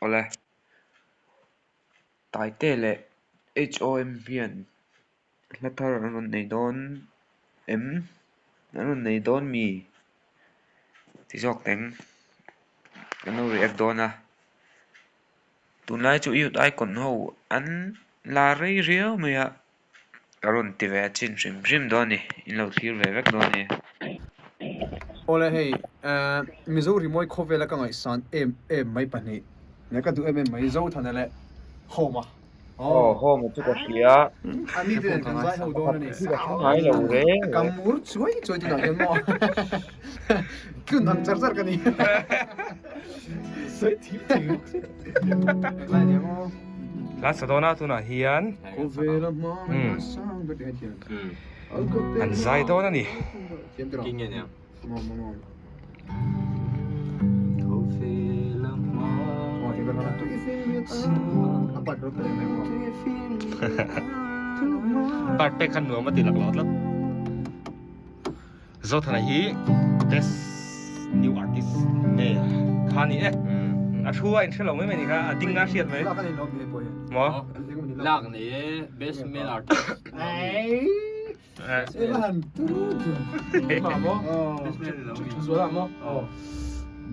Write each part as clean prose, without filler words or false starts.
ole taitele HOM hian hlathar anon nei dawn M anon nei dawn mi tizok teng ano react dawn a tunlai chu youth icon ho an la rei rio maya karon ti ve chin rim dawn ni in lo thlir ve vek dawn ni ole hei Missouri moi khovela ka ngai san em mai pani ne ka du em mai zo thanale homa home chu ka hria ani de kan zai ho don ni hai lo re kamur chuai chuai ti na yan mo kun nan char char ka ni sai thi thi lai de mo la sadona tuna hian khovela mo sang be de hian an zai dona ni kinh nghiệm nhỉ part pe khan nuam ti lak lot lắm zo thana hi best new artist ne khani e a thua in thelo mai ni kha a ding na siat mai mo lak ni best male artist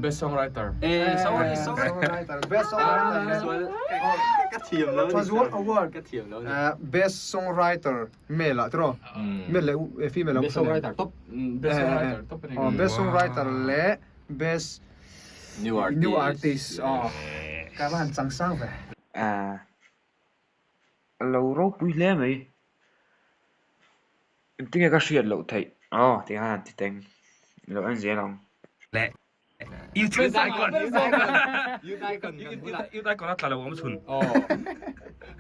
best songwriter sorry best songwriter cái thiềm lớn Transworld Award cái thiềm lớn best songwriter male tro male female best songwriter top best songwriter top best songwriter le best new artist các bạn sẵn sàng về lâu rốt bùi lé mày em tính cái chuyện lộ thầy thì ha thì tên lộ anh dễ lòng lẹ yêu thương sai còn yêu tai còn yêu tai còn là ông chun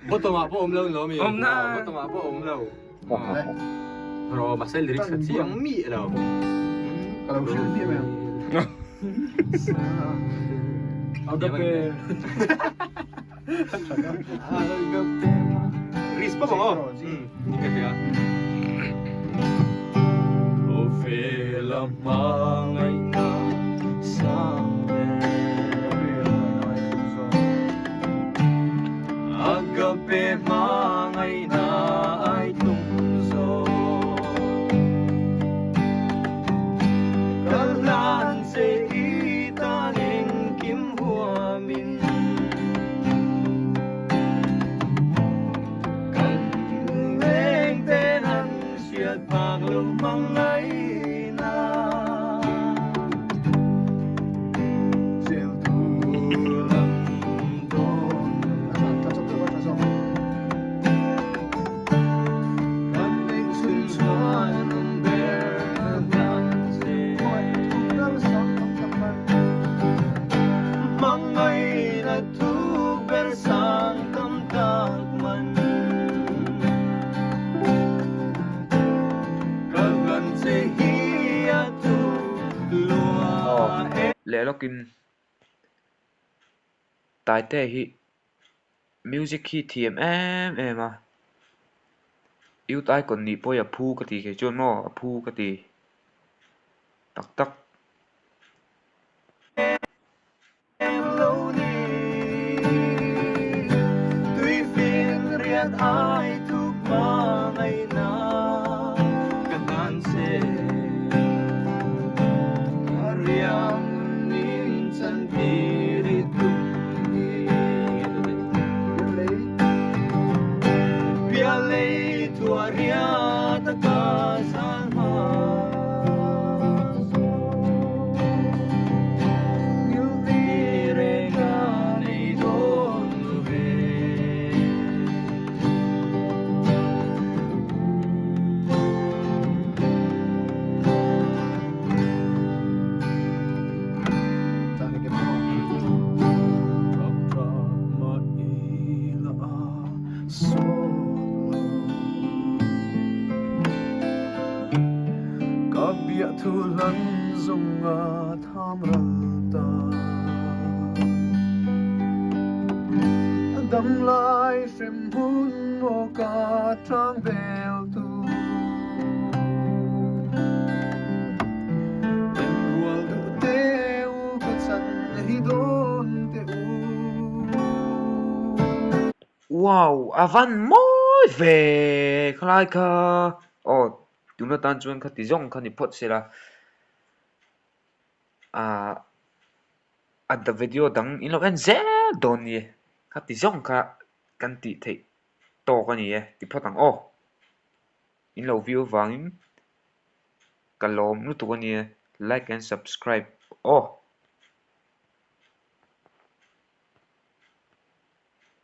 bố tôi mà bố ôm lâu lâu mi ôm na bố tôi mà bố ôm lâu rồi mà sẽ lyrics thật tiếng mỹ đâu kalau sih dia memang agape rispa bang cái gì Ophelia mangai na agape mangai na ai tungso kalan se itaning kim huamin kan leng tenan siat paglumang ai na lẽ nó kim tài tệ hi music hi thiềm em à yêu tai còn nị bôi à phu cái gì cái chôn mò à phu cái gì tắc tắc tuy phiền riêng ai thuộc mà ngày nào cần ăn xe riêng nín chân đi tung bia lấy thua riêng tất cả san thu lân dung tham ralta đâm lại phim hun mô ca trang bèo tu tình world teu có chân hi don teu wow avan moi ve khlai kha oh tuna tan chuan kha ti zong kha ni phot sela at the video dang in lo en zel don ni kha ti zong kha kan ti thei to ka ni e ti photang oh in lo view wangin kalom nu tu ka ni like and subscribe oh